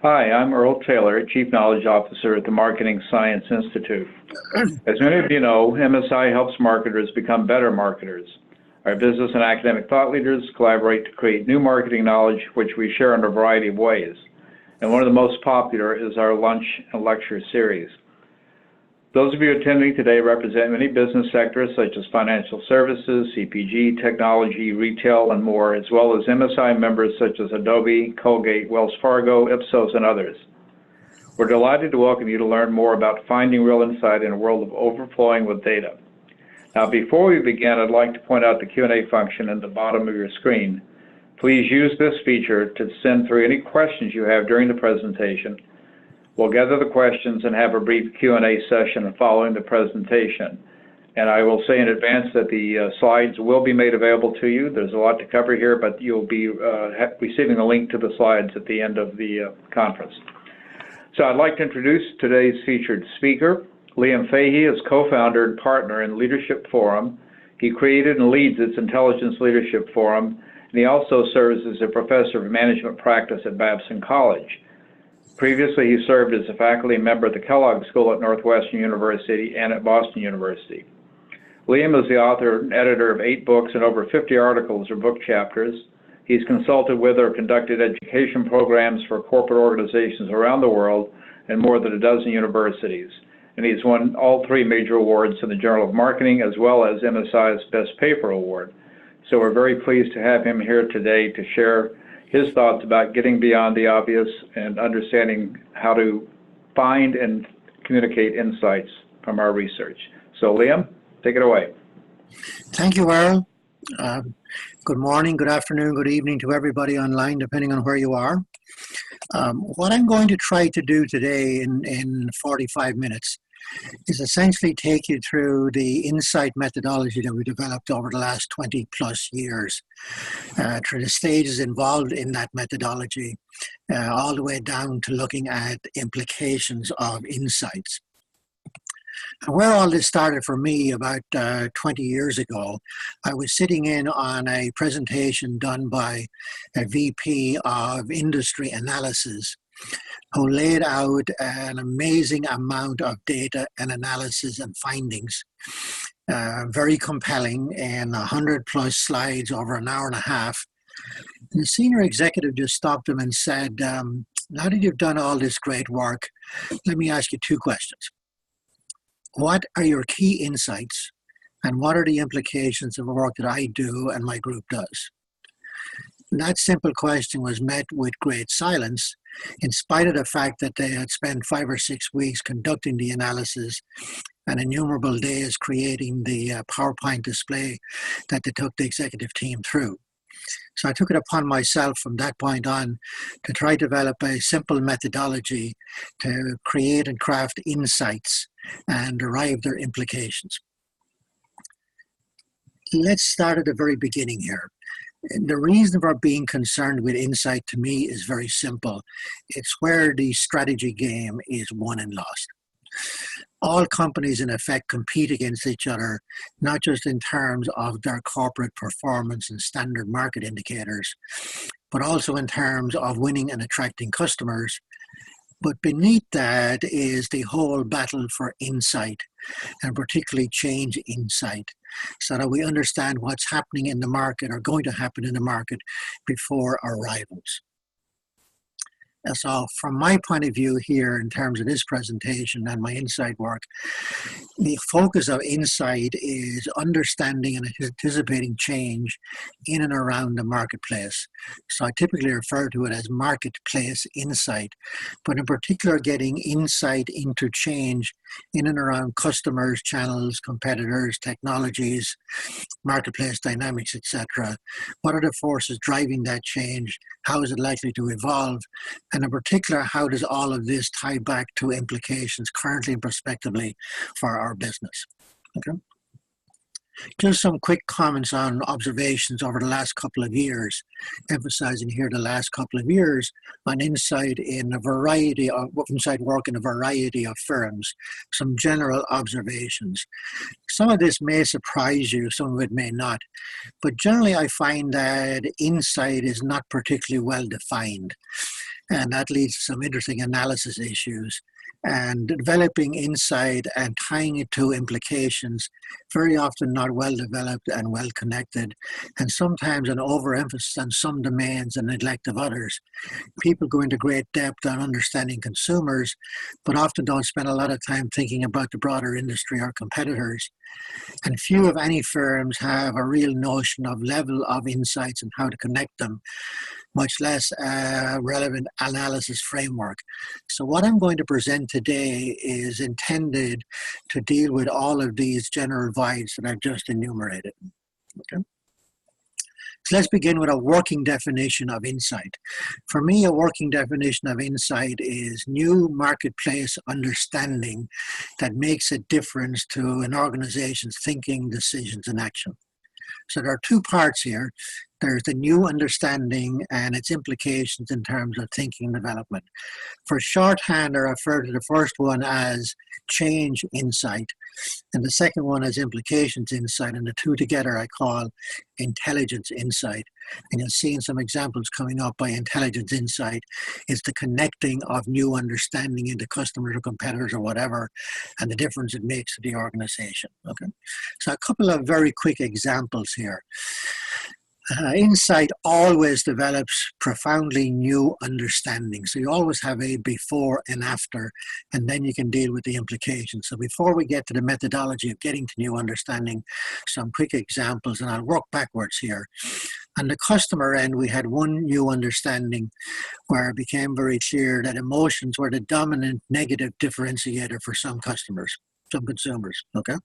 Hi, I'm Earl Taylor, Chief Knowledge Officer at the Marketing Science Institute. As many of you know, MSI helps marketers become better marketers. Our business and academic thought leaders collaborate to create new marketing knowledge, which we share in a variety of ways. And one of the most popular is our Lunch Lecture series. Those of you attending today represent many business sectors such as financial services, CPG, technology, retail, and more, as well as MSI members such as Adobe, Colgate, Wells Fargo, Ipsos, and others. We're delighted to welcome you to learn more about finding real insight in a world of overflowing with data. Now, before we begin, I'd like to point out the Q&A function at the bottom of your screen. Please use this feature to send through any questions you have during the presentation. We'll gather the questions and have a brief Q&A session following the presentation. And I will say in advance that the slides will be made available to you. There's a lot to cover here, but you'll be receiving a link to the slides at the end of the conference. So I'd like to introduce today's featured speaker. Liam Fahey is co-founder and partner in Leadership Forum. He created and leads its Intelligence Leadership Forum, and he also serves as a professor of management practice at Babson College. Previously, he served as a faculty member at the Kellogg School at Northwestern University and at Boston University. Liam is the author and editor of 8 books and over 50 articles or book chapters. He's consulted with or conducted education programs for corporate organizations around the world and more than a dozen universities. And he's won all 3 major awards in the Journal of Marketing as well as MSI's Best Paper Award. So we're very pleased to have him here today to share his thoughts about getting beyond the obvious and understanding how to find and communicate insights from our research. So Liam, take it away. Thank you, Earl. Good morning, good afternoon, good evening to everybody online, depending on where you are. What I'm going to try to do today in 45 minutes is essentially take you through the insight methodology that we developed over the last 20 plus years, through the stages involved in that methodology, all the way down to looking at implications of insights. And where all this started for me about 20 years ago, I was sitting in on a presentation done by a VP of Industry Analysis, who laid out an amazing amount of data and analysis and findings, very compelling, in 100 plus slides over an hour and a half. And the senior executive just stopped him and said, now that you've done all this great work, let me ask you 2 questions. What are your key insights, and what are the implications of the work that I do and my group does? And that simple question was met with great silence, in spite of the fact that they had spent 5 or 6 weeks conducting the analysis and innumerable days creating the PowerPoint display that they took the executive team through. So I took it upon myself from that point on to try to develop a simple methodology to create and craft insights and derive their implications. Let's start at the very beginning here. The reason for being concerned with insight to me is very simple. It's where the strategy game is won and lost. All companies in effect compete against each other, not just in terms of their corporate performance and standard market indicators, but also in terms of winning and attracting customers. But beneath that is the whole battle for insight, and particularly change insight, so that we understand what's happening in the market or going to happen in the market before our rivals. And so from my point of view here, in terms of this presentation and my insight work, the focus of insight is understanding and anticipating change in and around the marketplace. So I typically refer to it as marketplace insight, but in particular getting insight into change in and around customers, channels, competitors, technologies, marketplace dynamics, etc. What are the forces driving that change? How is it likely to evolve? And in particular, how does all of this tie back to implications currently and prospectively for our business? Okay. Just some quick comments on observations over the last couple of years, emphasizing here the last couple of years on insight in a variety of insight work in a variety of firms, some general observations. Some of this may surprise you, some of it may not, but generally I find that insight is not particularly well defined. And that leads to some interesting analysis issues. And developing insight and tying it to implications, very often not well developed and well connected, and sometimes an overemphasis on some domains and neglect of others. People go into great depth on understanding consumers, but often don't spend a lot of time thinking about the broader industry or competitors. And few, if any, firms have a real notion of level of insights and how to connect them, much less a relevant analysis framework. So what I'm going to present today is intended to deal with all of these general voids that I've just enumerated. Okay. So let's begin with a working definition of insight. For me, a working definition of insight is new marketplace understanding that makes a difference to an organization's thinking, decisions, and action. So there are two parts here. There's the new understanding and its implications in terms of thinking and development. For shorthand, I refer to the first one as change insight, and the second one as implications insight, and the two together I call intelligence insight. And you'll see in some examples coming up by intelligence insight is the connecting of new understanding into customers or competitors or whatever, and the difference it makes to the organization. Okay, so a couple of very quick examples here. Insight always develops profoundly new understanding. So you always have a before and after, and then you can deal with the implications. So before we get to the methodology of getting to new understanding, some quick examples, and I'll work backwards here. On the customer end, we had one new understanding where it became very clear that emotions were the dominant negative differentiator for some customers, some consumers, okay?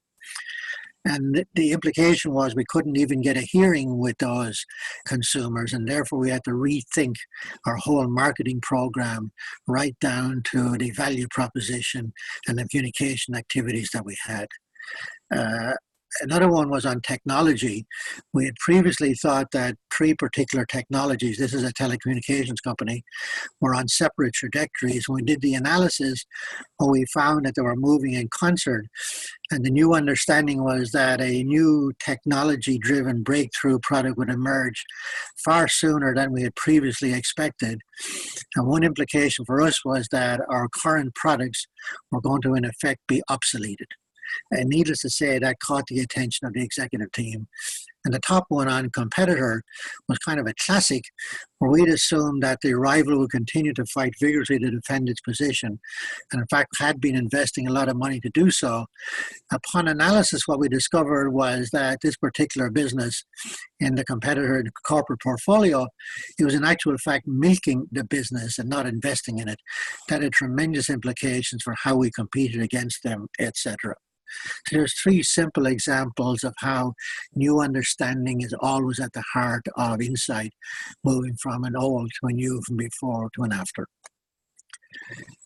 And the implication was we couldn't even get a hearing with those consumers, and therefore we had to rethink our whole marketing program right down to the value proposition and the communication activities that we had. Another one was on technology. We had previously thought that three particular technologies, this is a telecommunications company, were on separate trajectories. When we did the analysis, we found that they were moving in concert. And the new understanding was that a new technology-driven breakthrough product would emerge far sooner than we had previously expected. And one implication for us was that our current products were going to, in effect, be obsoleted. And needless to say, that caught the attention of the executive team. And the top one on competitor was kind of a classic, where we'd assumed that the rival would continue to fight vigorously to defend its position, and in fact had been investing a lot of money to do so. Upon analysis, what we discovered was that this particular business in the competitor corporate portfolio, it was in actual fact milking the business and not investing in it. That had tremendous implications for how we competed against them, etc. So there's three simple examples of how new understanding is always at the heart of insight, moving from an old to a new, from before to an after.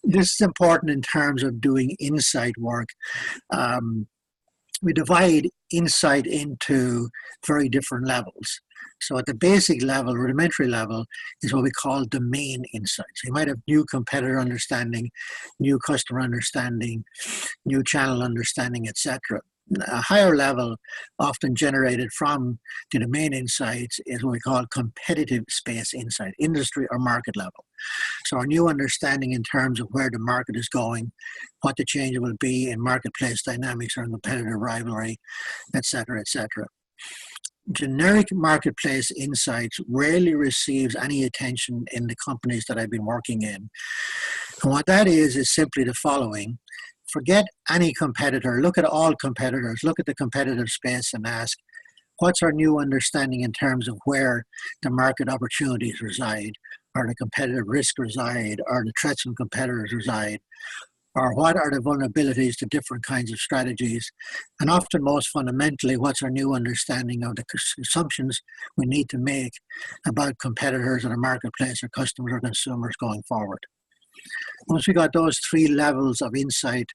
This is important in terms of doing insight work. We divide insight into very different levels. So at the basic level, rudimentary level, is what we call domain insights. You might have new competitor understanding, new customer understanding, new channel understanding, etc. A higher level, often generated from the domain insights, is what we call competitive space insight, industry or market level. So our new understanding in terms of where the market is going, what the change will be in marketplace dynamics or in competitive rivalry, etc., etc. Generic marketplace insights rarely receives any attention in the companies that I've been working in. And what that is simply the following. Forget any competitor. Look at all competitors. Look at the competitive space and ask, what's our new understanding in terms of where the market opportunities reside, or the competitive risk reside, or the threats from competitors reside, or what are the vulnerabilities to different kinds of strategies, and often most fundamentally, what's our new understanding of the assumptions we need to make about competitors in the marketplace or customers or consumers going forward. Once we got those three levels of insight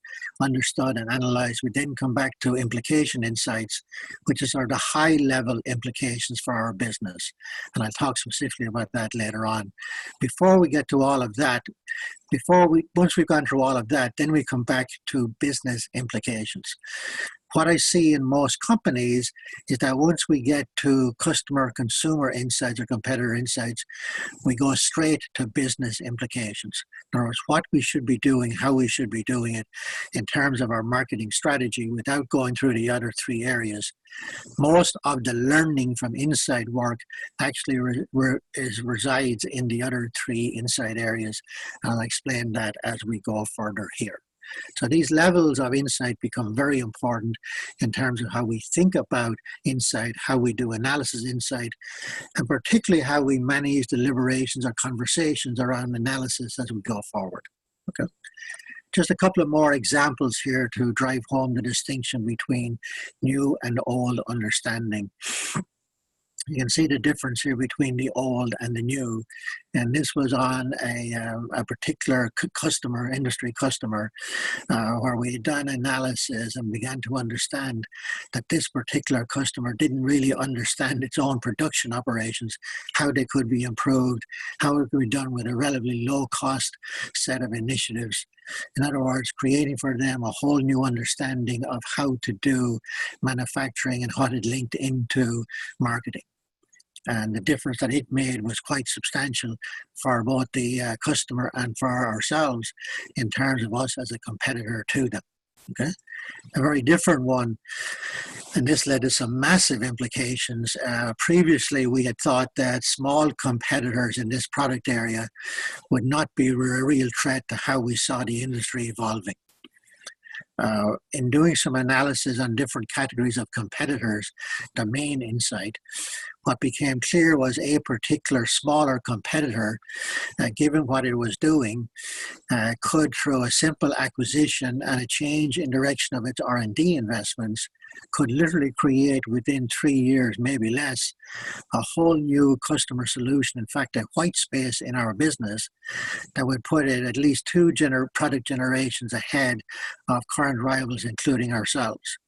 understood and analyzed, we then come back to implication insights, which is the high-level implications for our business. And I'll talk specifically about that later on. Before we get to all of that, once we've gone through all of that, then we come back to business implications. What I see in most companies is that once we get to customer consumer insights or competitor insights, we go straight to business implications. In other words, what we should be doing, how we should be doing it in terms of our marketing strategy without going through the other three areas. Most of the learning from insight work actually resides in the other three insight areas. I'll explain that as we go further here. So these levels of insight become very important in terms of how we think about insight, how we do analysis insight, and particularly how we manage deliberations or conversations around analysis as we go forward. Okay. Just a couple of more examples here to drive home the distinction between new and old understanding. You can see the difference here between the old and the new. And this was on a particular customer, industry customer, where we had done analysis and began to understand that this particular customer didn't really understand its own production operations, how they could be improved, how it could be done with a relatively low cost set of initiatives. In other words, creating for them a whole new understanding of how to do manufacturing and what it linked into marketing. And the difference that it made was quite substantial for both the customer and for ourselves in terms of us as a competitor to them. Okay, a very different one, and this led to some massive implications. Previously, we had thought that small competitors in this product area would not be a real threat to how we saw the industry evolving. In doing some analysis on different categories of competitors, the main insight, what became clear was a particular smaller competitor, given what it was doing, could, through a simple acquisition and a change in direction of its R&D investments, could literally create within 3 years, maybe less, a whole new customer solution, in fact, a white space in our business that would put it at least two product generations ahead of current rivals, including ourselves.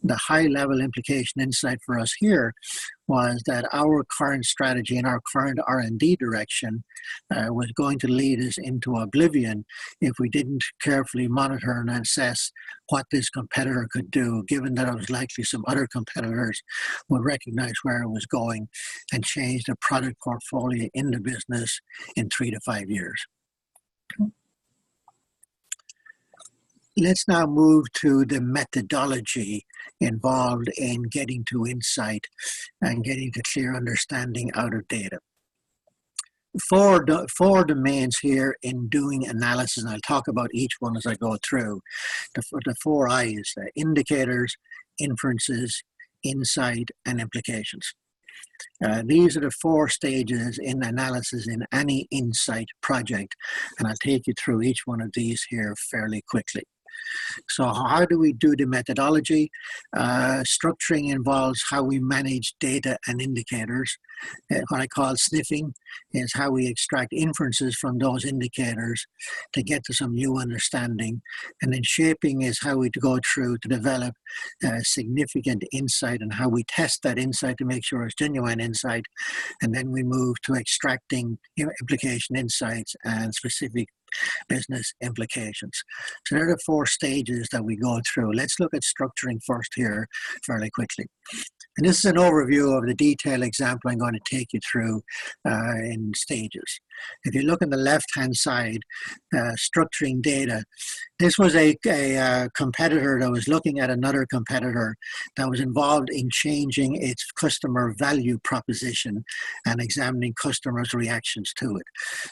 The high-level implication insight for us here was that our current strategy and our current R&D direction was going to lead us into oblivion if we didn't carefully monitor and assess what this competitor could do, given that it was likely some other competitors would recognize where it was going and change the product portfolio in the business in 3 to 5 years. Let's now move to the methodology involved in getting to insight and getting to clear understanding out of data. Four domains here in doing analysis, and I'll talk about each one as I go through. The 4 I's, indicators, inferences, insight, and implications. These are the 4 stages in analysis in any insight project, and I'll take you through each one of these here fairly quickly. So how do we do the methodology? Structuring involves how we manage data and indicators. What I call sniffing is how we extract inferences from those indicators to get to some new understanding. And then shaping is how we go through to develop significant insight and how we test that insight to make sure it's genuine insight. And then we move to extracting implication insights and specific business implications. So there are the 4 stages that we go through. Let's look at structuring first here fairly quickly. And this is an overview of the detailed example I'm going to take you through in stages. If you look on the left-hand side, structuring data, this was a competitor that was looking at another competitor that was involved in changing its customer value proposition and examining customers' reactions to it.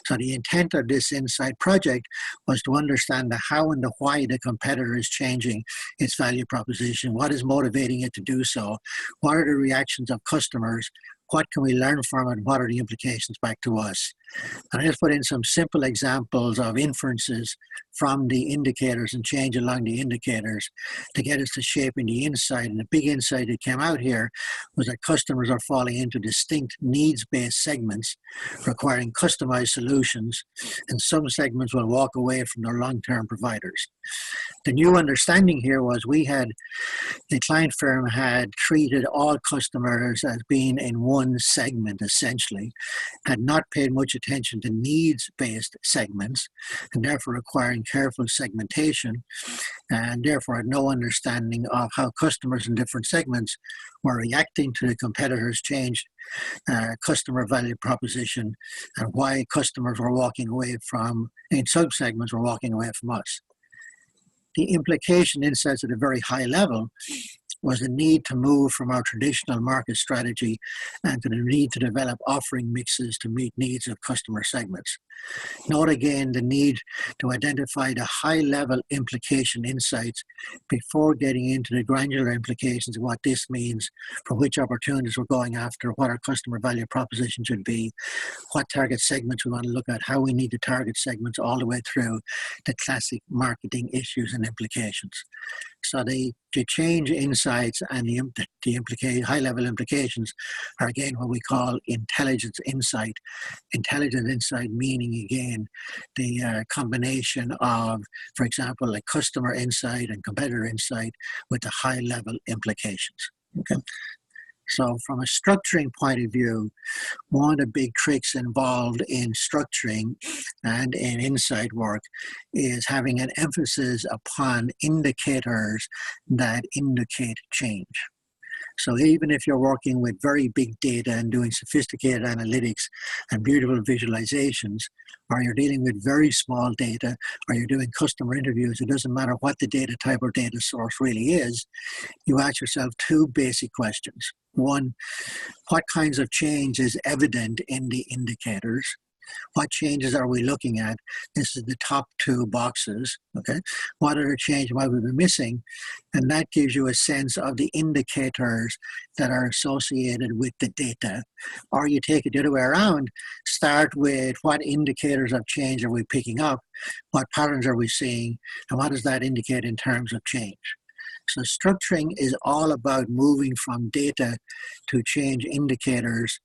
So the intent of this insight project was to understand the how and the why the competitor is changing its value proposition, what is motivating it to do so, what are the reactions of customers, what can we learn from it, what are the implications back to us. And I just put in some simple examples of inferences from the indicators and change along the indicators to get us to shaping the insight. And the big insight that came out here was that customers are falling into distinct needs-based segments requiring customized solutions, and some segments will walk away from their long-term providers. The new understanding here was the client firm had treated all customers as being in one segment essentially, had not paid much attention to needs-based segments, and therefore requiring careful segmentation, and therefore had no understanding of how customers in different segments were reacting to the competitors' changed customer value proposition, and why customers were walking away from, in subsegments, were walking away from us. The implication insights at a very high level was the need to move from our traditional market strategy and to the need to develop offering mixes to meet needs of customer segments. Note again the need to identify the high-level implication insights before getting into the granular implications of what this means for which opportunities we're going after, what our customer value proposition should be, what target segments we want to look at, how we need to target segments all the way through the classic marketing issues and implications. So the change insights and the high-level implications are again what we call intelligence insight. Intelligence insight meaning again the combination of, for example, like customer insight and competitor insight with the high-level implications. Okay. So from a structuring point of view, one of the big tricks involved in structuring and in insight work is having an emphasis upon indicators that indicate change. So even if you're working with very big data and doing sophisticated analytics and beautiful visualizations, or you're dealing with very small data, or you're doing customer interviews, it doesn't matter what the data type or data source really is, you ask yourself two basic questions. One, what kinds of change is evident in the indicators? What changes are we looking at? This is the top two boxes, okay? What are the changes might we be missing? And that gives you a sense of the indicators that are associated with the data. Or you take it the other way around, start with what indicators of change are we picking up? What patterns are we seeing? And what does that indicate in terms of change? So structuring is all about moving from data to change indicators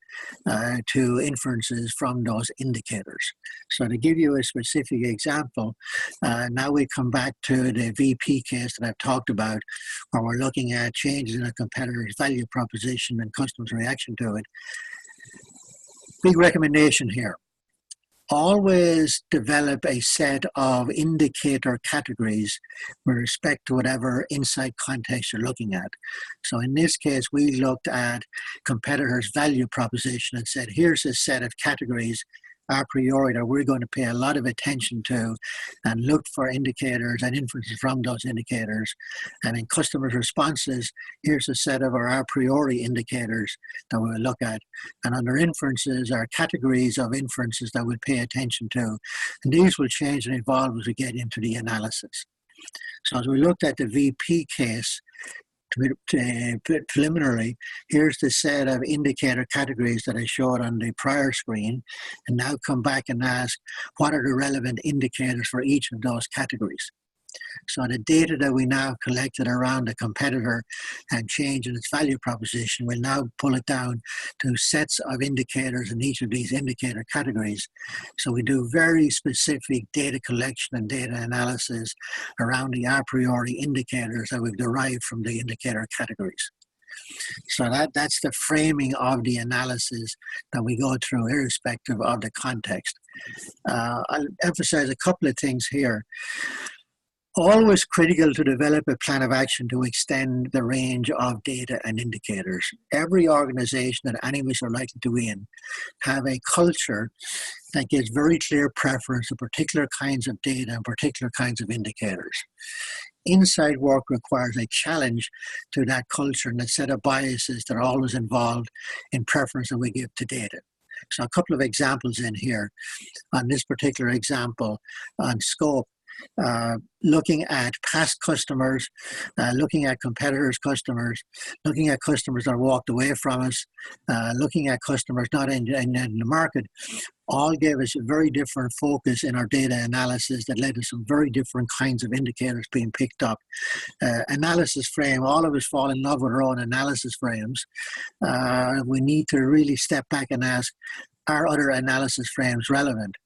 to inferences from those indicators. So to give you a specific example, now we come back to the VP case that I've talked about, where we're looking at changes in a competitor's value proposition and customers' reaction to it. Big recommendation here. Always develop a set of indicator categories with respect to whatever insight context you're looking at. So in this case, we looked at competitors' value proposition and said, here's a set of categories a priori that we're going to pay a lot of attention to and look for indicators and inferences from those indicators. And in customers' responses, here's a set of our a priori indicators that we'll look at. And under inferences are categories of inferences that we'll pay attention to. And these will change and evolve as we get into the analysis. So as we looked at the VP case, preliminarily, here's the set of indicator categories that I showed on the prior screen, and now come back and ask, what are the relevant indicators for each of those categories? So the data that we now collected around the competitor and change in its value proposition, we'll now pull it down to sets of indicators in each of these indicator categories. So we do very specific data collection and data analysis around the a priori indicators that we've derived from the indicator categories. So that's the framing of the analysis that we go through irrespective of the context. I'll emphasize a couple of things here. Always critical to develop a plan of action to extend the range of data and indicators. Every organization that any of us are likely to be in have a culture that gives very clear preference to particular kinds of data and particular kinds of indicators. Insight work requires a challenge to that culture and a set of biases that are always involved in preference that we give to data. So a couple of examples in here. On this particular example, on scope, looking at past customers, looking at competitors' customers, looking at customers that walked away from us, looking at customers not in the market, all gave us a very different focus in our data analysis that led to some very different kinds of indicators being picked up. Analysis frame, all of us fall in love with our own analysis frames. We need to really step back and ask, are other analysis frames relevant?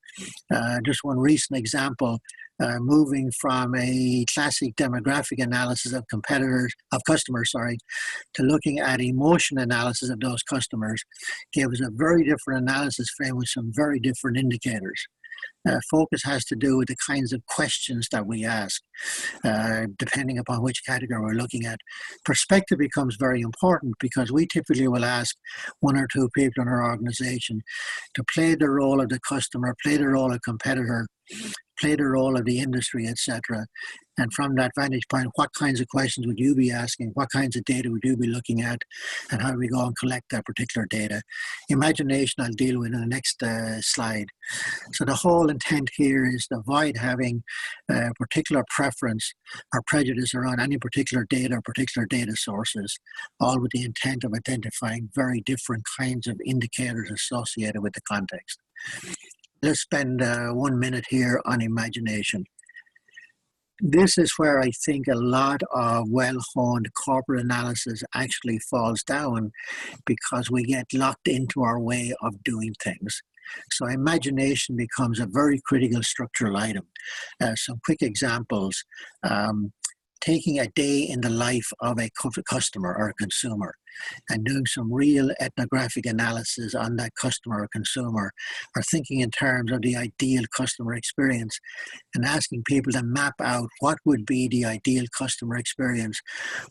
Just one recent example, moving from a classic demographic analysis of customers, to looking at emotion analysis of those customers, gave us a very different analysis frame with some very different indicators. Focus has to do with the kinds of questions that we ask, depending upon which category we're looking at. Perspective becomes very important because we typically will ask one or two people in our organization to play the role of the customer, play the role of competitor, play the role of the industry, etc. And from that vantage point, what kinds of questions would you be asking? What kinds of data would you be looking at? And how do we go and collect that particular data? Imagination I'll deal with in the next slide. So the whole intent here is to avoid having a particular preference or prejudice around any particular data or particular data sources, all with the intent of identifying very different kinds of indicators associated with the context. Let's spend 1 minute here on imagination. This is where I think a lot of well-honed corporate analysis actually falls down because we get locked into our way of doing things. So imagination becomes a very critical structural item. Some quick examples. Taking a day in the life of a customer or a consumer and doing some real ethnographic analysis on that customer or consumer, or thinking in terms of the ideal customer experience and asking people to map out what would be the ideal customer experience,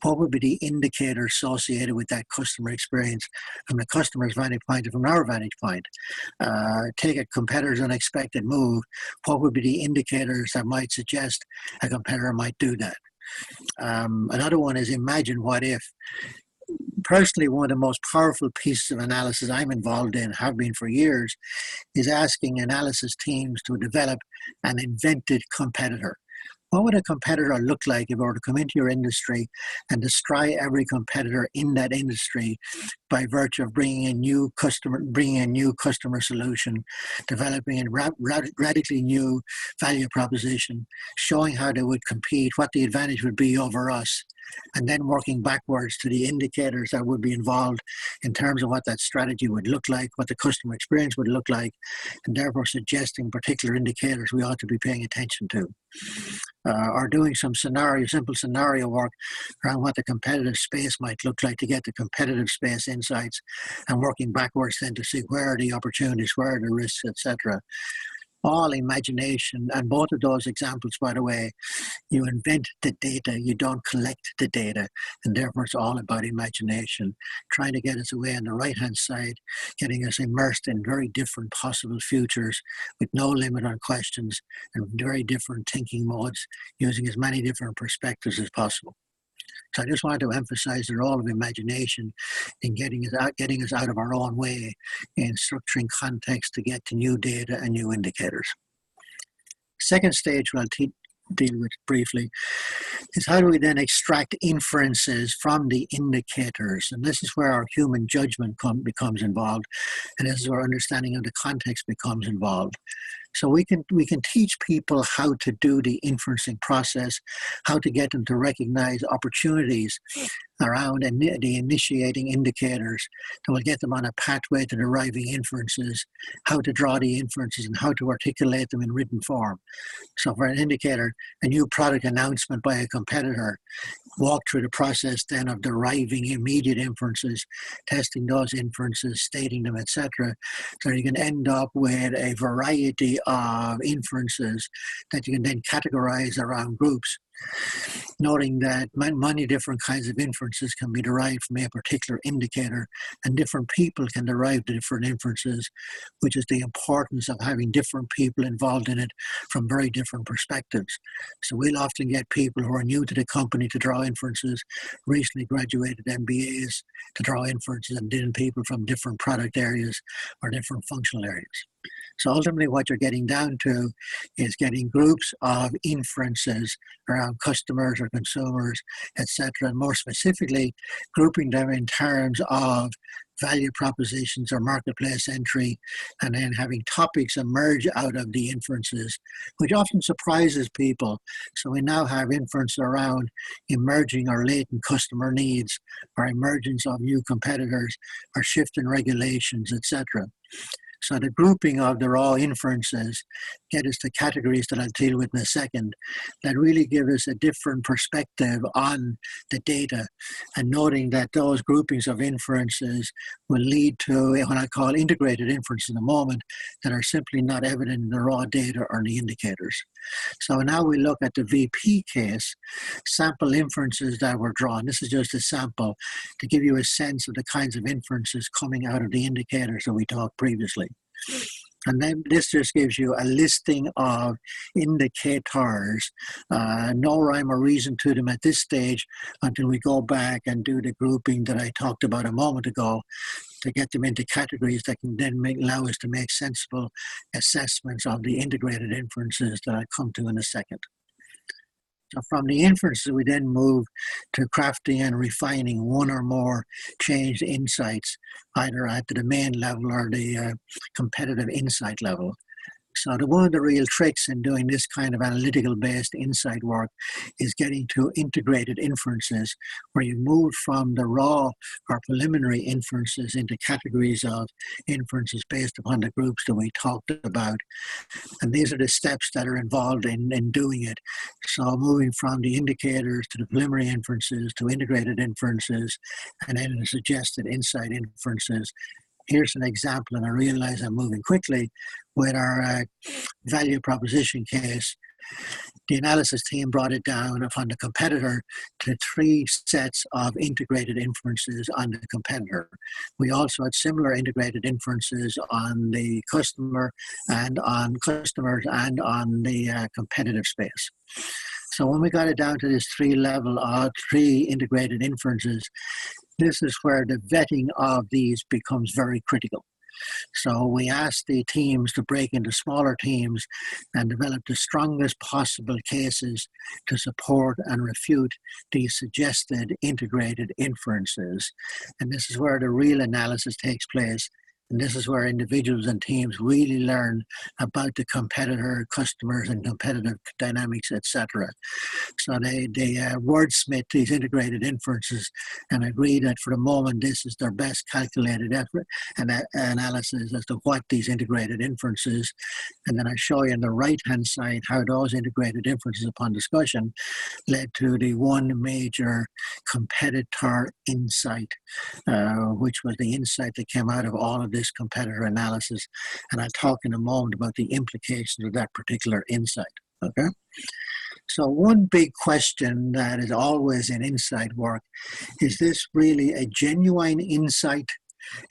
what would be the indicators associated with that customer experience from the customer's vantage point and from our vantage point. Take a competitor's unexpected move, what would be the indicators that might suggest a competitor might do that. Another one is imagine what if. Personally, one of the most powerful pieces of analysis I'm involved in, have been for years, is asking analysis teams to develop an invented competitor. What would a competitor look like if I were to come into your industry and destroy every competitor in that industry by virtue of bringing a new customer solution, developing a radically new value proposition, showing how they would compete, what the advantage would be over us, and then working backwards to the indicators that would be involved in terms of what that strategy would look like, what the customer experience would look like, and therefore suggesting particular indicators we ought to be paying attention to. Or doing some simple scenario work around what the competitive space might look like to get the competitive space insights, and working backwards then to see where are the opportunities, where are the risks, etc. All imagination, and both of those examples, by the way, you invent the data, you don't collect the data, and therefore it's all about imagination, trying to get us away on the right-hand side, getting us immersed in very different possible futures with no limit on questions and very different thinking modes, using as many different perspectives as possible. So I just wanted to emphasize the role of imagination in getting us out of our own way in structuring context to get to new data and new indicators. Second stage, what I'll deal with briefly, is how do we then extract inferences from the indicators? And this is where our human judgment becomes involved, and this is where understanding of the context becomes involved. So we can teach people how to do the inferencing process, how to get them to recognize opportunities around the initiating indicators that will get them on a pathway to deriving inferences, how to draw the inferences, and how to articulate them in written form. So for an indicator, a new product announcement by a competitor, walk through the process then of deriving immediate inferences, testing those inferences, stating them, etc. So you can end up with a variety of inferences that you can then categorize around groups, noting that many different kinds of inferences can be derived from a particular indicator, and different people can derive the different inferences, which is the importance of having different people involved in it from very different perspectives. So we'll often get people who are new to the company to draw inferences, recently graduated MBAs to draw inferences, and then people from different product areas or different functional areas. So ultimately what you're getting down to is getting groups of inferences around customers or consumers, etc., and more specifically, grouping them in terms of value propositions or marketplace entry, and then having topics emerge out of the inferences, which often surprises people. So we now have inference around emerging or latent customer needs, or emergence of new competitors, or shift in regulations, etc. So the grouping of the raw inferences get us to categories that I'll deal with in a second that really give us a different perspective on the data, and noting that those groupings of inferences will lead to what I call integrated inference in a moment that are simply not evident in the raw data or the indicators. So now we look at the VP case, sample inferences that were drawn. This is just a sample to give you a sense of the kinds of inferences coming out of the indicators that we talked previously. And then this just gives you a listing of indicators, no rhyme or reason to them at this stage until we go back and do the grouping that I talked about a moment ago to get them into categories that can then allow us to make sensible assessments of the integrated inferences that I'll come to in a second. So from the inferences, we then move to crafting and refining one or more changed insights, either at the domain level or the competitive insight level. So one of the real tricks in doing this kind of analytical-based insight work is getting to integrated inferences, where you move from the raw or preliminary inferences into categories of inferences based upon the groups that we talked about. And these are the steps that are involved in doing it. So moving from the indicators to the preliminary inferences to integrated inferences, and then the suggested insight inferences. Here's an example, and I realize I'm moving quickly, with our value proposition case. The analysis team brought it down upon the competitor to 3 sets of integrated inferences on the competitor. We also had similar integrated inferences on the customer and on customers and on the competitive space. So when we got it down to this 3 integrated inferences, this is where the vetting of these becomes very critical. So we asked the teams to break into smaller teams and develop the strongest possible cases to support and refute these suggested integrated inferences. And this is where the real analysis takes place. And this is where individuals and teams really learn about the competitor, customers, and competitive dynamics, etc. So they wordsmith these integrated inferences and agree that for the moment this is their best calculated effort and analysis as to what these integrated inferences. And then I show you on the right-hand side how those integrated inferences upon discussion led to the one major competitor insight, which was the insight that came out of all of this competitor analysis, and I'll talk in a moment about the implications of that particular insight. Okay, so one big question that is always in insight work is this really a genuine insight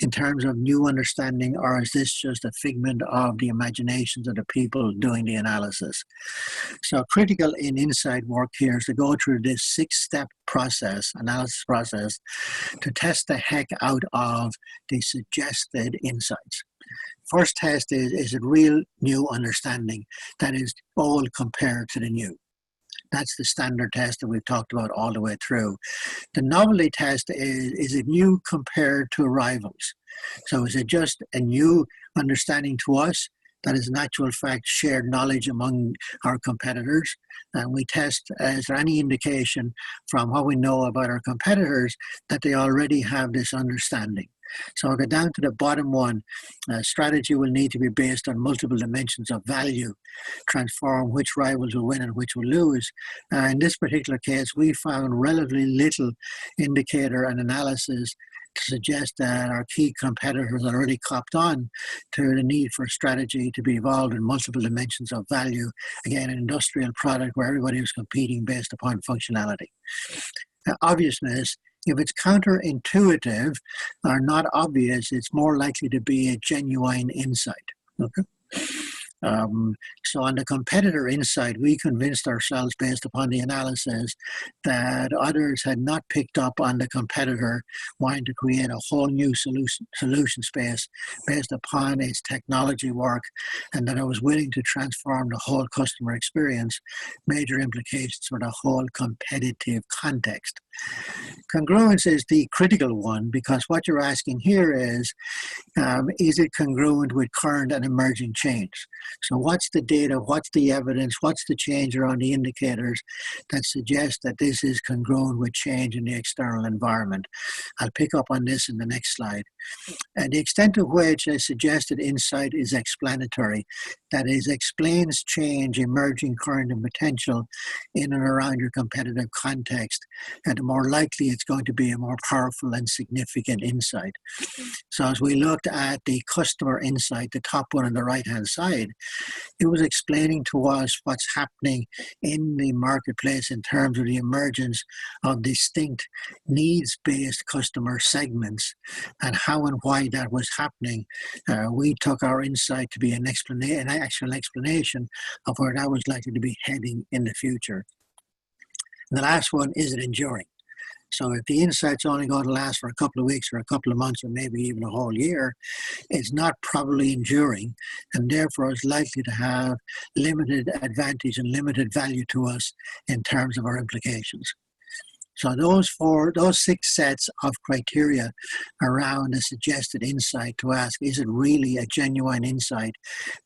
in terms of new understanding, or is this just a figment of the imaginations of the people doing the analysis? So critical in insight work here is to go through this 6-step process, analysis process, to test the heck out of the suggested insights. First test is it real new understanding that is old compared to the new? That's the standard test that we've talked about all the way through. The novelty test is it new compared to rivals? So is it just a new understanding to us that is in actual fact shared knowledge among our competitors? And we test, is there any indication from what we know about our competitors that they already have this understanding? So I'll go down to the bottom one. Strategy will need to be based on multiple dimensions of value, transform which rivals will win and which will lose. In this particular case, we found relatively little indicator and analysis to suggest that our key competitors already copped on to the need for strategy to be evolved in multiple dimensions of value. Again, an industrial product where everybody was competing based upon functionality. Obviousness, if it's counterintuitive or not obvious, it's more likely to be a genuine insight. Okay. So on the competitor insight, we convinced ourselves based upon the analysis that others had not picked up on the competitor wanting to create a whole new solution space based upon its technology work, and that I was willing to transform the whole customer experience, major implications for the whole competitive context. Congruence is the critical one, because what you're asking here is it congruent with current and emerging change? So what's the data, what's the evidence, what's the change around the indicators that suggest that this is congruent with change in the external environment? I'll pick up on this in the next slide. And the extent to which a suggested insight is explanatory, that is, explains change, emerging, current, and potential in and around your competitive context, and the more likely it's going to be a more powerful and significant insight. So as we looked at the customer insight, the top one on the right-hand side, it was explaining to us what's happening in the marketplace in terms of the emergence of distinct needs-based customer segments and how and why that was happening. We took our insight to be an actual explanation of where that was likely to be heading in the future. And the last one, is it enduring? So if the insight's only going to last for a couple of weeks or a couple of months or maybe even a whole year, it's not probably enduring, and therefore is likely to have limited advantage and limited value to us in terms of our implications. So those 6 sets of criteria around a suggested insight to ask, is it really a genuine insight,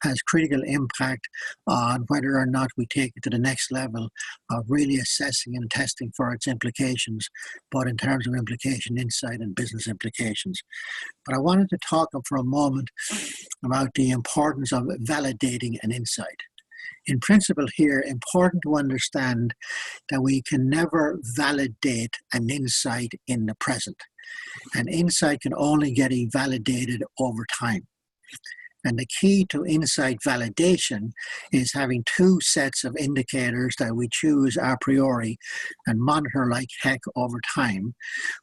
has critical impact on whether or not we take it to the next level of really assessing and testing for its implications, both in terms of implication, insight, and business implications. But I wanted to talk for a moment about the importance of validating an insight. In principle here, important to understand that we can never validate an insight in the present. An insight can only get validated over time. And the key to insight validation is having 2 sets of indicators that we choose a priori and monitor like heck over time.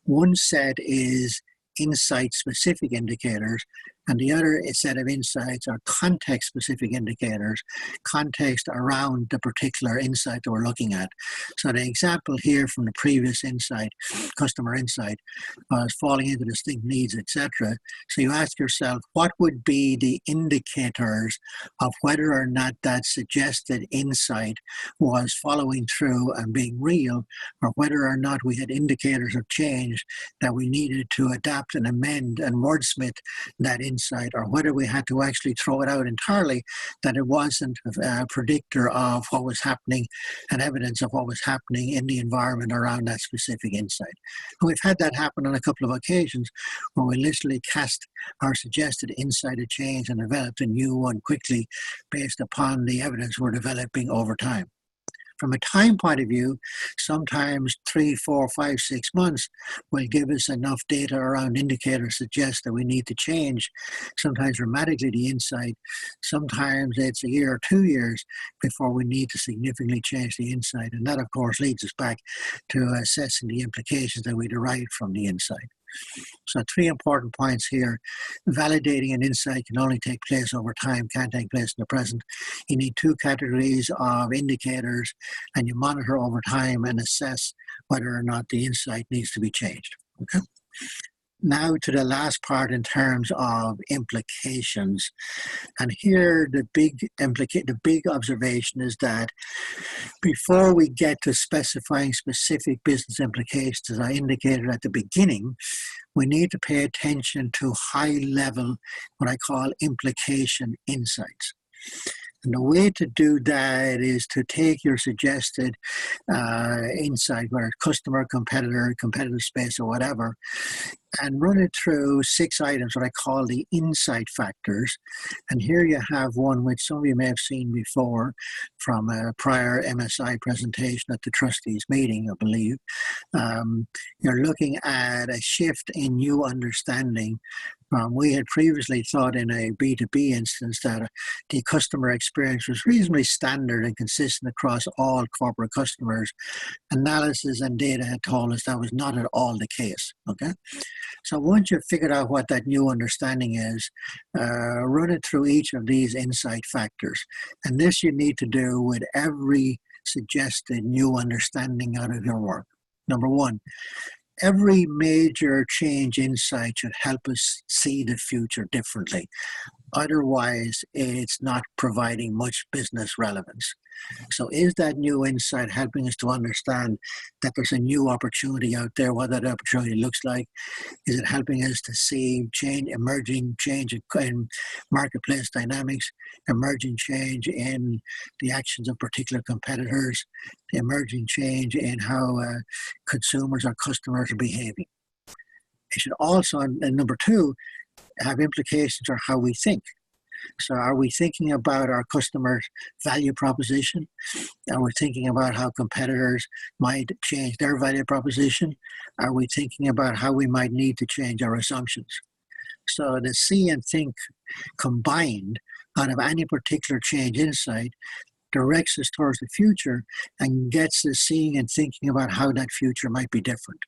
One set is insight-specific indicators, and the other set of insights are context-specific indicators, context around the particular insight that we're looking at. So the example here from the previous insight, customer insight, was falling into distinct needs, etc. So you ask yourself, what would be the indicators of whether or not that suggested insight was following through and being real, or whether or not we had indicators of change that we needed to adapt and amend and wordsmith that insight, or whether we had to actually throw it out entirely, that it wasn't a predictor of what was happening and evidence of what was happening in the environment around that specific insight. And we've had that happen on a couple of occasions where we literally cast our suggested insight of change and developed a new one quickly based upon the evidence we're developing over time. From a time point of view, sometimes 3, 4, 5, 6 months will give us enough data around indicators suggest that we need to change, sometimes dramatically, the insight. Sometimes it's a year or 2 years before we need to significantly change the insight. And that, of course, leads us back to assessing the implications that we derive from the insight. So 3 important points here. Validating an insight can only take place over time, can't take place in the present. You need 2 categories of indicators, and you monitor over time and assess whether or not the insight needs to be changed. Okay. Now to the last part in terms of implications. And here the big observation is that before we get to specifying specific business implications, as I indicated at the beginning, we need to pay attention to high level, what I call implication insights. And the way to do that is to take your suggested insight, whether it's customer, competitor, competitive space, or whatever, and run it through 6 items, what I call the insight factors. And here you have one which some of you may have seen before from a prior MSI presentation at the trustees meeting, I believe. You're looking at a shift in new understanding. We had previously thought in a B2B instance that the customer experience was reasonably standard and consistent across all corporate customers. Analysis and data had told us that was not at all the case. Okay, so once you've figured out what that new understanding is, run it through each of these insight factors. And this you need to do with every suggested new understanding out of your work. Number 1, every major change insight should help us see the future differently. Otherwise, it's not providing much business relevance. So is that new insight helping us to understand that there's a new opportunity out there, what that opportunity looks like? Is it helping us to see emerging change in marketplace dynamics, emerging change in the actions of particular competitors, the emerging change in how consumers or customers are behaving? It should also, and number two, have implications for how we think. So are we thinking about our customer value proposition? Are we thinking about how competitors might change their value proposition? Are we thinking about how we might need to change our assumptions? So the see and think combined out of any particular change insight directs us towards the future and gets us seeing and thinking about how that future might be different.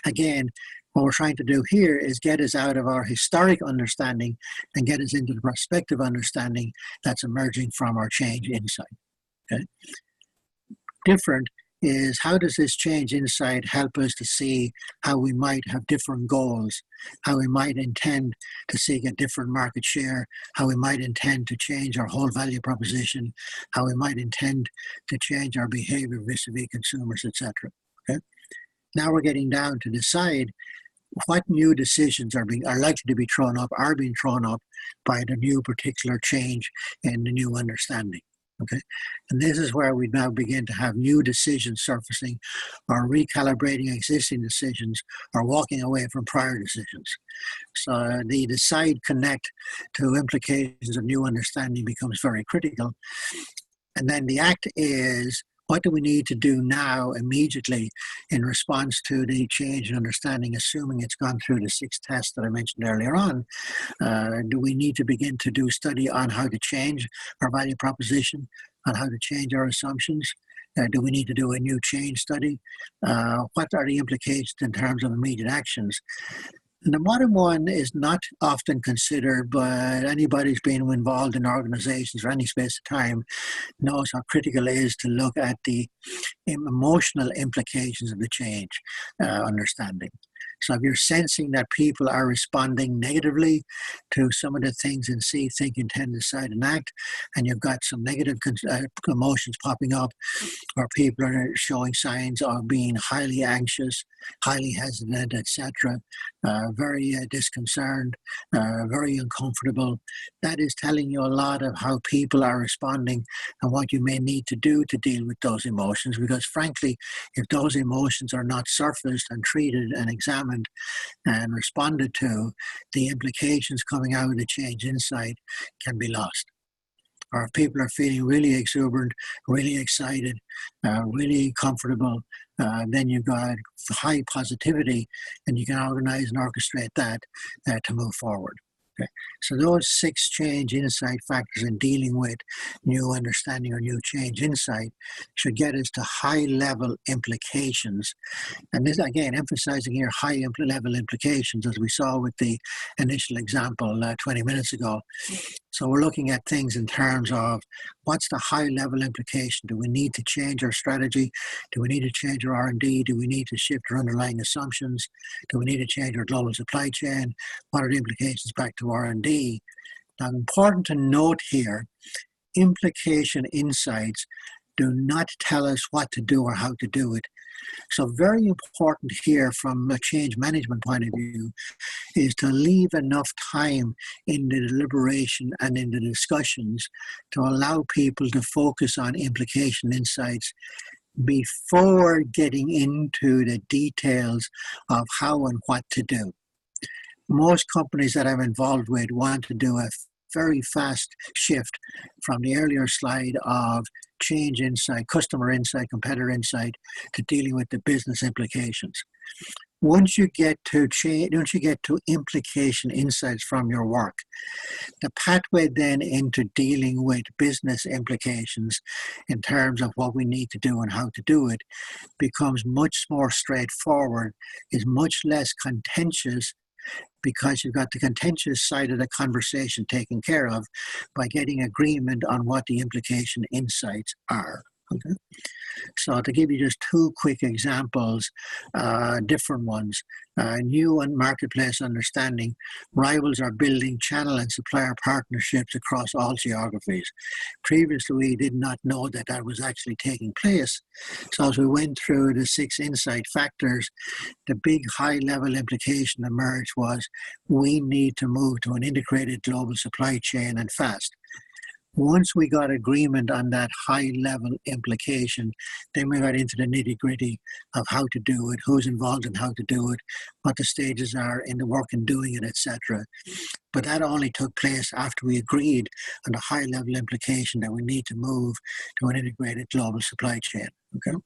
Again, what we're trying to do here is get us out of our historic understanding and get us into the prospective understanding that's emerging from our change insight. Okay? Different is, how does this change insight help us to see how we might have different goals, how we might intend to seek a different market share, how we might intend to change our whole value proposition, how we might intend to change our behavior vis-a-vis consumers, etc. Okay? Now we're getting down to decide what new decisions are likely to be thrown up, are being thrown up by the new particular change and the new understanding. Okay, and this is where we now begin to have new decisions surfacing, or recalibrating existing decisions, or walking away from prior decisions. So the decide, connect to implications of new understanding becomes very critical. And then the act is, what do we need to do now immediately in response to the change in understanding, assuming it's gone through the 6 tests that I mentioned earlier on? Do we need to begin to do study on how to change our value proposition, on how to change our assumptions? Do we need to do a new change study? What are the implications in terms of immediate actions? And the bottom one is not often considered, but anybody who's been involved in organizations for any space of time knows how critical it is to look at the emotional implications of the change understanding. So if you're sensing that people are responding negatively to some of the things in see, think, intend, decide, and act, and you've got some negative emotions popping up, or people are showing signs of being highly anxious, highly hesitant, etc., very disconcerted, very uncomfortable, that is telling you a lot of how people are responding and what you may need to do to deal with those emotions. Because frankly, if those emotions are not surfaced and treated and examined and responded to, the implications coming out of the change insight can be lost. Or if people are feeling really exuberant, really excited, really comfortable, then you've got high positivity, and you can organize and orchestrate that to move forward. Okay. So those 6 change insight factors in dealing with new understanding or new change insight should get us to high level implications. And this, again, emphasizing here high level implications, as we saw with the initial example 20 minutes ago. So we're looking at things in terms of, what's the high level implication? Do we need to change our strategy? Do we need to change our R&D? Do we need to shift our underlying assumptions? Do we need to change our global supply chain? What are the implications back to R&D? Now, important to note here, implication insights do not tell us what to do or how to do it. So very important here from a change management point of view is to leave enough time in the deliberation and in the discussions to allow people to focus on implication insights before getting into the details of how and what to do. Most companies that I'm involved with want to do a very fast shift from the earlier slide of change insight, customer insight, competitor insight, to dealing with the business implications. Once you get to change, once you get to implication insights from your work, the pathway then into dealing with business implications in terms of what we need to do and how to do it becomes much more straightforward, is much less contentious, because you've got the contentious side of the conversation taken care of by getting agreement on what the implication insights are. Okay. So to give you just 2 quick examples, different ones. New and marketplace understanding. Rivals are building channel and supplier partnerships across all geographies. Previously, we did not know that that was actually taking place. So as we went through the 6 insight factors, the big high-level implication emerged was, we need to move to an integrated global supply chain, and fast. Once we got agreement on that high-level implication, then we got into the nitty-gritty of how to do it, who's involved in how to do it, what the stages are in the work in doing it, etc. But that only took place after we agreed on the high-level implication that we need to move to an integrated global supply chain. Okay.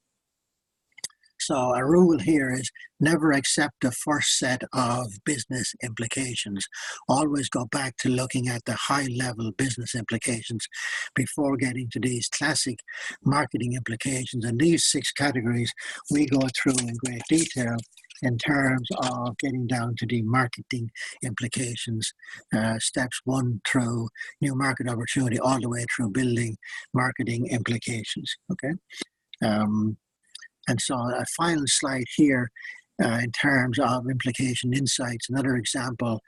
So a rule here is never accept the first set of business implications. Always go back to looking at the high-level business implications before getting to these classic marketing implications. And these 6 categories we go through in great detail in terms of getting down to the marketing implications, steps 1 through new market opportunity, all the way through building marketing implications. Okay. And so a final slide here in terms of implication insights, another example,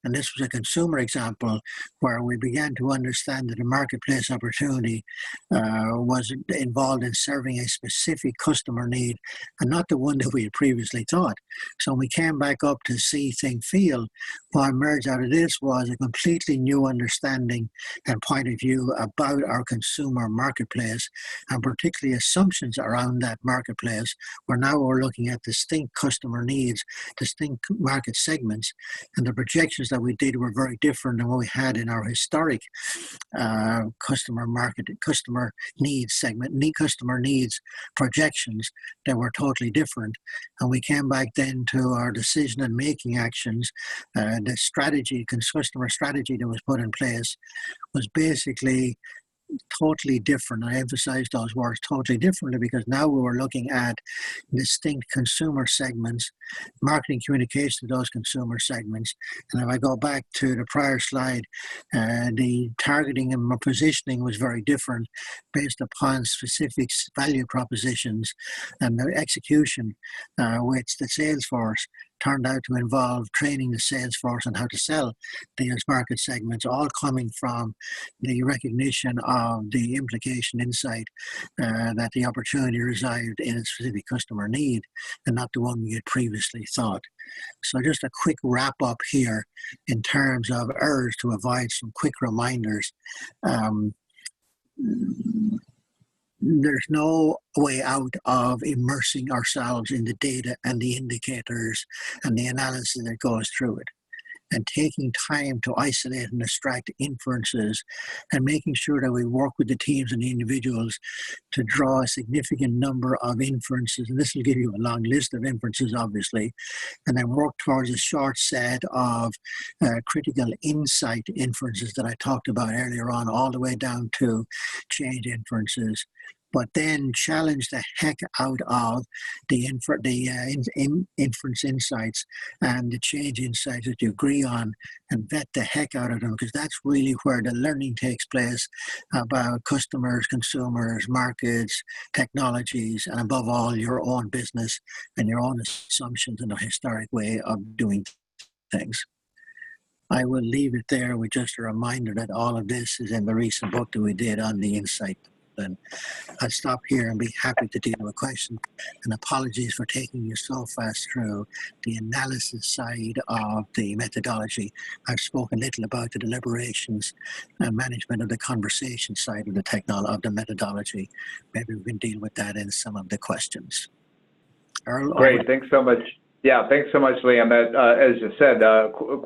and this was a consumer example where we began to understand that the marketplace opportunity was involved in serving a specific customer need and not the one that we had previously thought. So when we came back up to see, think, feel, what emerged out of this was a completely new understanding and point of view about our consumer marketplace, and particularly assumptions around that marketplace, where now we're looking at distinct customer needs, distinct market segments, and the projections that we did were very different than what we had in our historic customer needs segment, customer needs projections that were totally different. And we came back then to our decision and making actions. The strategy, customer strategy that was put in place was basically totally different. I emphasize those words, totally differently, because now we were looking at distinct consumer segments, marketing communication to those consumer segments. And if I go back to the prior slide, the targeting and positioning was very different based upon specific value propositions, and the execution, which the sales force turned out to involve training the sales force on how to sell these market segments, all coming from the recognition of the implication insight that the opportunity resided in a specific customer need and not the one we had previously thought. So just a quick wrap up here in terms of errors to avoid, some quick reminders. There's no way out of immersing ourselves in the data and the indicators and the analysis that goes through it, and taking time to isolate and extract inferences, and making sure that we work with the teams and the individuals to draw a significant number of inferences. And this will give you a long list of inferences, obviously, and then work towards a short set of critical insight inferences that I talked about earlier on, all the way down to change inferences. But then challenge the heck out of the inference insights and the change insights that you agree on, and vet the heck out of them, because that's really where the learning takes place about customers, consumers, markets, technologies, and above all, your own business and your own assumptions and a historic way of doing things. I will leave it there with just a reminder that all of this is in the recent book that we did on the insight. And I'll stop here and be happy to deal with questions. And apologies for taking you so fast through the analysis side of the methodology. I've spoken little about the deliberations and management of the conversation side of the methodology. Maybe we can deal with that in some of the questions. Earl, great, thanks so much. Yeah, thanks so much, Liam. That, as you said,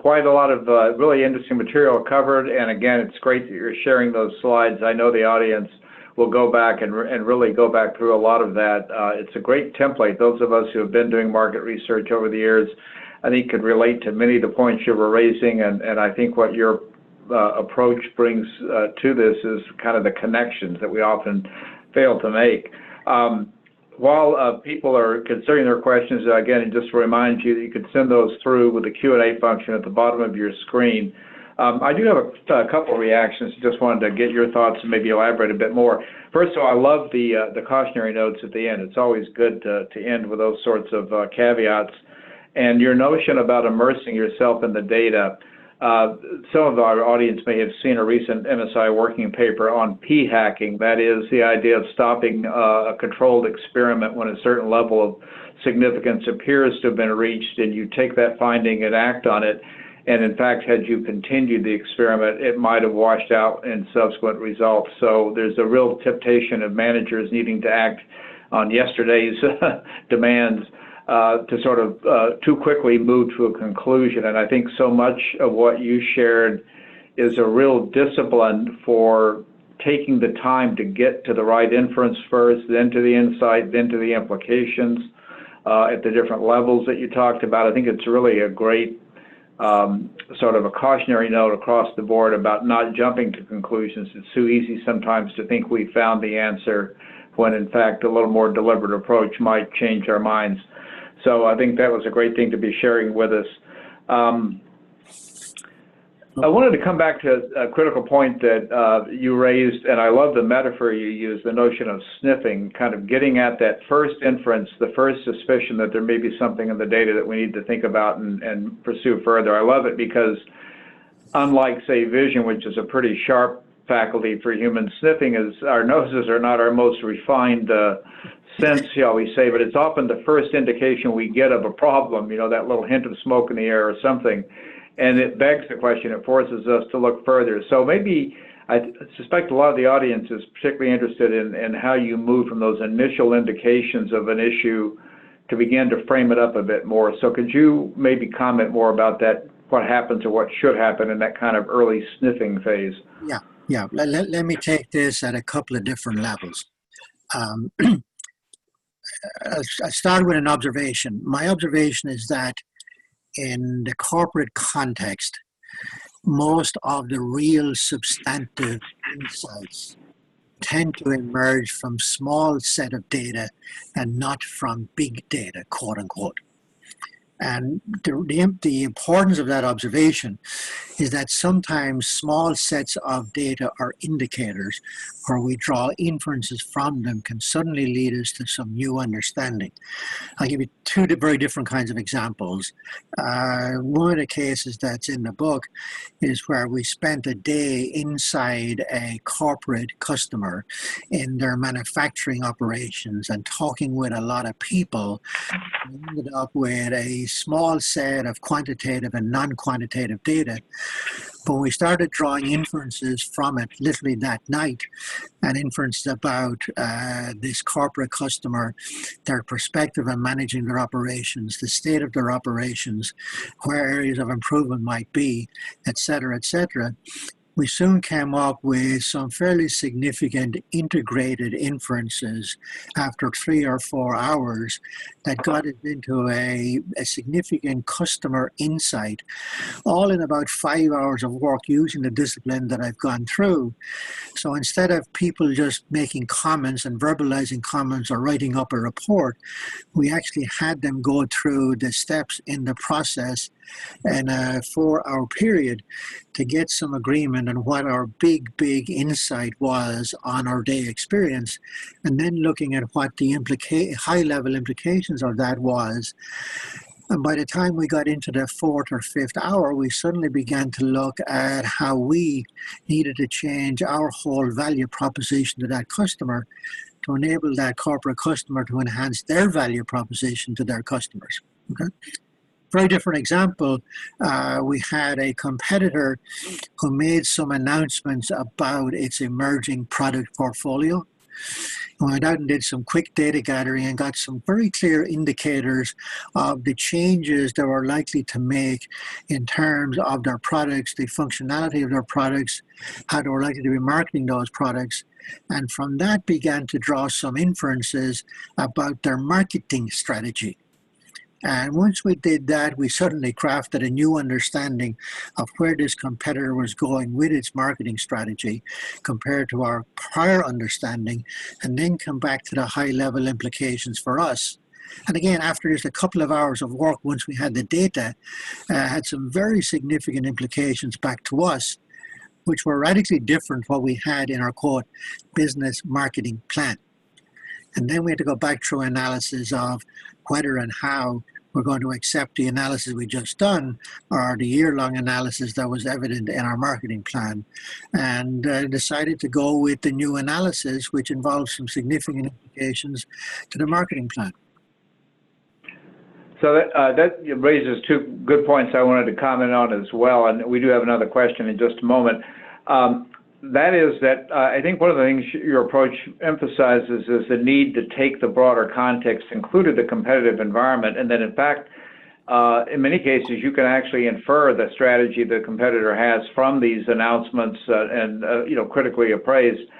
quite a lot of really interesting material covered. And again, it's great that you're sharing those slides. I know the audience will go back and really go back through a lot of that. It's a great template. Those of us who have been doing market research over the years, I think, could relate to many of the points you were raising. And I think what your approach brings to this is kind of the connections that we often fail to make. While people are considering their questions, again, just to remind you that you can send those through with the Q&A function at the bottom of your screen. I do have a couple of reactions. Just wanted to get your thoughts and maybe elaborate a bit more. First of all, I love the cautionary notes at the end. It's always good to end with those sorts of caveats. And your notion about immersing yourself in the data. Some of our audience may have seen a recent MSI working paper on p-hacking. That is the idea of stopping a controlled experiment when a certain level of significance appears to have been reached, and you take that finding and act on it. And in fact, had you continued the experiment, it might have washed out in subsequent results. So there's a real temptation of managers needing to act on yesterday's demands to sort of too quickly move to a conclusion. And I think so much of what you shared is a real discipline for taking the time to get to the right inference first, then to the insight, then to the implications at the different levels that you talked about. I think it's really a great sort of a cautionary note across the board about not jumping to conclusions. It's too easy sometimes to think we found the answer when in fact a little more deliberate approach might change our minds. So I think that was a great thing to be sharing with us. I wanted to come back to a critical point that you raised, and I love the metaphor you used, the notion of sniffing, kind of getting at that first inference, the first suspicion that there may be something in the data that we need to think about and pursue further. I love it because unlike, say, vision, which is a pretty sharp faculty for humans, sniffing is, our noses are not our most refined sense, shall we say, but it's often the first indication we get of a problem, you know, that little hint of smoke in the air or something. And it begs the question, it forces us to look further. So maybe, I suspect a lot of the audience is particularly interested in how you move from those initial indications of an issue to begin to frame it up a bit more. So could you maybe comment more about that, what happens or what should happen in that kind of early sniffing phase? Yeah. Let me take this at a couple of different levels. I start with an observation. My observation is that in the corporate context, most of the real substantive insights tend to emerge from small set of data and not from big data, quote unquote. And the importance of that observation is that sometimes small sets of data or indicators where we draw inferences from them can suddenly lead us to some new understanding. I'll give you two very different kinds of examples. One of the cases that's in the book is where we spent a day inside a corporate customer in their manufacturing operations and talking with a lot of people. We ended up with a small set of quantitative and non-quantitative data, but we started drawing inferences from it literally that night, and inferences about this corporate customer, their perspective on managing their operations, the state of their operations, where areas of improvement might be, et cetera, et cetera. We soon came up with some fairly significant integrated inferences after 3 or 4 hours that got us into a significant customer insight, all in about 5 hours of work using the discipline that I've gone through. So instead of people just making comments and verbalizing comments or writing up a report, we actually had them go through the steps in the process in a 4-hour period to get some agreement on what our big insight was on our day experience, and then looking at what the high-level implications of that was. And by the time we got into the 4th or 5th hour, we suddenly began to look at how we needed to change our whole value proposition to that customer to enable that corporate customer to enhance their value proposition to their customers. Okay? Very different example, we had a competitor who made some announcements about its emerging product portfolio. We went out and did some quick data gathering and got some very clear indicators of the changes they were likely to make in terms of their products, the functionality of their products, how they were likely to be marketing those products. And from that began to draw some inferences about their marketing strategy. And once we did that, we suddenly crafted a new understanding of where this competitor was going with its marketing strategy compared to our prior understanding, and then come back to the high-level implications for us. And again, after just a couple of hours of work, once we had the data, had some very significant implications back to us, which were radically different from what we had in our, quote, business marketing plan. And then we had to go back through analysis of whether and how we're going to accept the analysis we just done or the year-long analysis that was evident in our marketing plan, and decided to go with the new analysis, which involves some significant implications to the marketing plan. So that raises two good points I wanted to comment on as well, and we do have another question in just a moment. That is that I think one of the things your approach emphasizes is the need to take the broader context, including the competitive environment, and that in fact, in many cases, you can actually infer the strategy the competitor has from these announcements and critically appraised.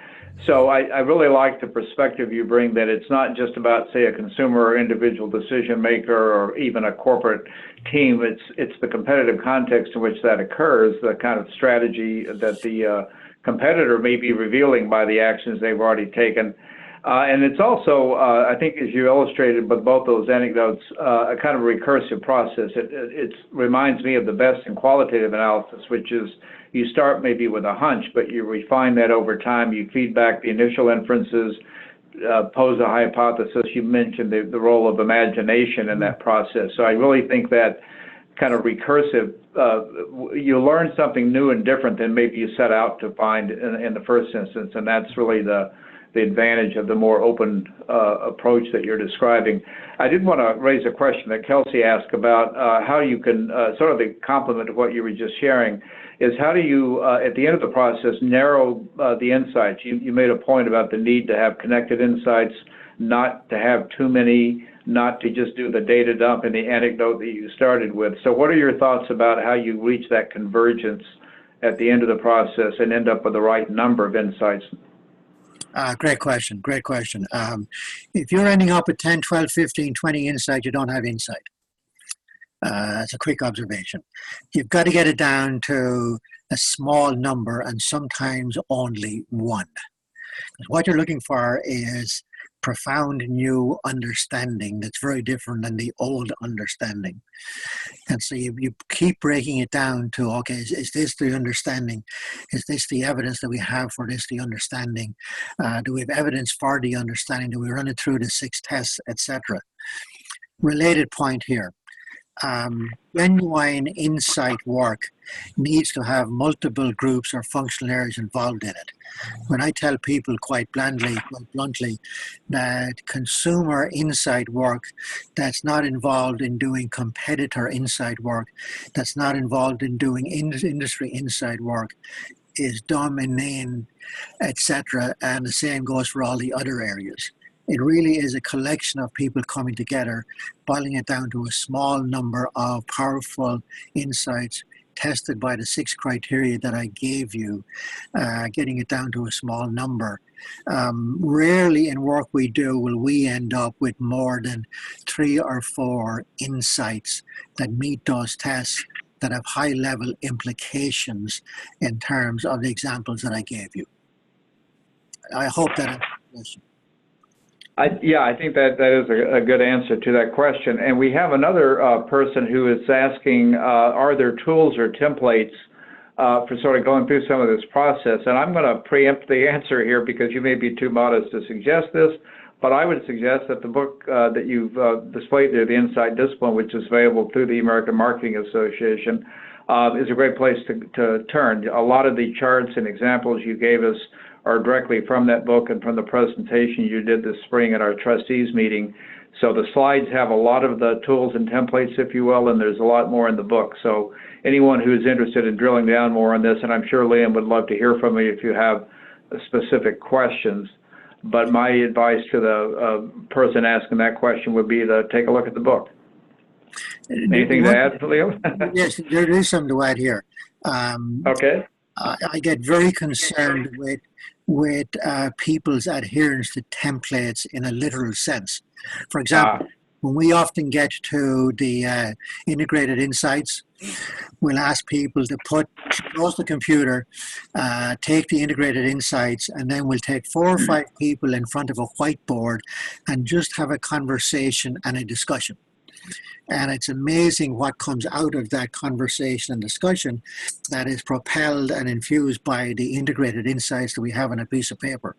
So I really like the perspective you bring that it's not just about, say, a consumer or individual decision maker or even a corporate team. It's the competitive context in which that occurs, the kind of strategy that the competitor may be revealing by the actions they've already taken. And it's also, I think, as you illustrated with both those anecdotes, a kind of recursive process. It reminds me of the best in qualitative analysis, which is you start maybe with a hunch, but you refine that over time. You feed back the initial inferences, pose a hypothesis. You mentioned the role of imagination in that process. So I really think that kind of recursive, you learn something new and different than maybe you set out to find in the first instance, and that's really the advantage of the more open approach that you're describing. I did want to raise a question that Kelsey asked about how you can, sort of the complement of what you were just sharing, is how do you, at the end of the process, narrow the insights? You made a point about the need to have connected insights, not to have too many, not to just do the data dump and the anecdote that you started with. So what are your thoughts about how you reach that convergence at the end of the process and end up with the right number of insights? Great question. Great question. If you're ending up with 10, 12, 15, 20 insights, you don't have insight. That's a quick observation. You've got to get it down to a small number and sometimes only one. What you're looking for is profound new understanding that's very different than the old understanding. And so you keep breaking it down to, okay, is this the understanding? Is this the evidence that we have for this, the understanding? Do we have evidence for the understanding? Do we run it through the 6 tests, etc.? Related point here. Genuine insight work needs to have multiple groups or functional areas involved in it. When I tell people quite bluntly, that consumer insight work that's not involved in doing competitor insight work, that's not involved in doing industry insight work, is dumb, inane, etc. And the same goes for all the other areas. It really is a collection of people coming together, boiling it down to a small number of powerful insights tested by the 6 criteria that I gave you, getting it down to a small number. Rarely in work we do will we end up with more than 3 or 4 insights that meet those tests that have high-level implications in terms of the examples that I gave you. I hope that answers the question. Yeah, I think that is a good answer to that question. And we have another person who is asking, are there tools or templates for sort of going through some of this process? And I'm going to preempt the answer here because you may be too modest to suggest this, but I would suggest that the book that you've displayed there, The Insight Discipline, which is available through the American Marketing Association, is a great place to turn. A lot of the charts and examples you gave us are directly from that book and from the presentation you did this spring at our trustees meeting. So the slides have a lot of the tools and templates, if you will, and there's a lot more in the book. So anyone who's interested in drilling down more on this, and I'm sure Liam would love to hear from you if you have specific questions, but my advice to the person asking that question would be to take a look at the book. Anything to add, Liam? Yes, there is something to add here. Okay. I get very concerned with people's adherence to templates in a literal sense. For example, when we often get to the integrated insights, we'll ask people to close the computer, take the integrated insights, and then we'll take 4 or 5 people in front of a whiteboard and just have a conversation and a discussion. And it's amazing what comes out of that conversation and discussion that is propelled and infused by the integrated insights that we have on a piece of paper.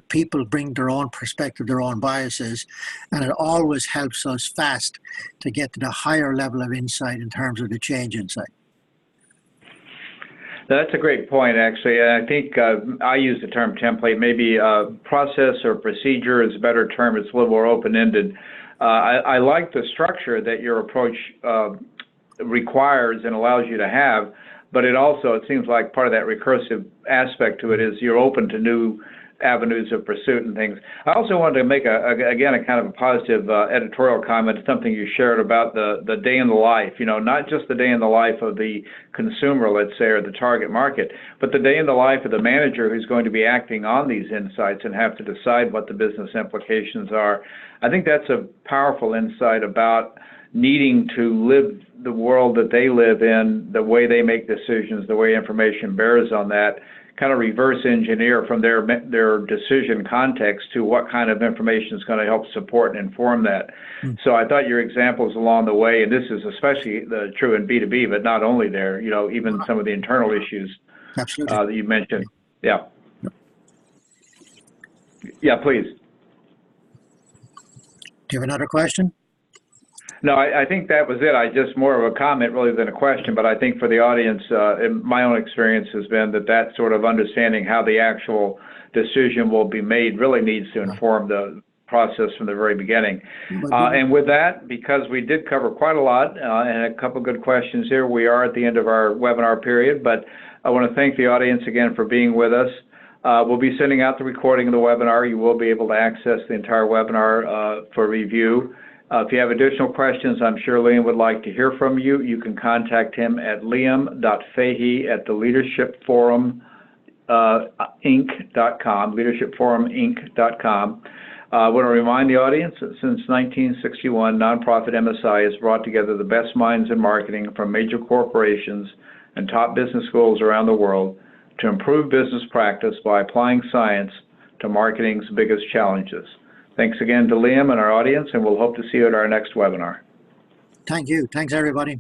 People bring their own perspective, their own biases, and it always helps us fast to get to the higher level of insight in terms of the change insight. That's a great point, actually. And I think I use the term template. Maybe process or procedure is a better term. It's a little more open-ended. I like the structure that your approach requires and allows you to have, but it also, it seems like part of that recursive aspect to it is you're open to new avenues of pursuit and things. I also wanted to make, again, a kind of a positive editorial comment, something you shared about the day in the life, not just the day in the life of the consumer, let's say, or the target market, but the day in the life of the manager who's going to be acting on these insights and have to decide what the business implications are. I think that's a powerful insight about needing to live the world that they live in, the way they make decisions, the way information bears on that, kind of reverse engineer from their decision context to what kind of information is going to help support and inform that. So I thought your examples along the way, and this is especially true in B2B, but not only there, even some of the internal issues that you mentioned. Yeah. Yeah, please. Do you have another question? No, I think that was it. I just more of a comment really than a question, but I think for the audience, my own experience has been that sort of understanding how the actual decision will be made really needs to inform the process from the very beginning. And with that, because we did cover quite a lot and a couple good questions here, we are at the end of our webinar period, but I want to thank the audience again for being with us. We'll be sending out the recording of the webinar. You will be able to access the entire webinar for review. If you have additional questions, I'm sure Liam would like to hear from you. You can contact him at liam.fahey@theleadershipforuminc.com, leadershipforuminc.com. I want to remind the audience that since 1961, nonprofit MSI has brought together the best minds in marketing from major corporations and top business schools around the world to improve business practice by applying science to marketing's biggest challenges. Thanks again to Liam and our audience, and we'll hope to see you at our next webinar. Thank you. Thanks, everybody.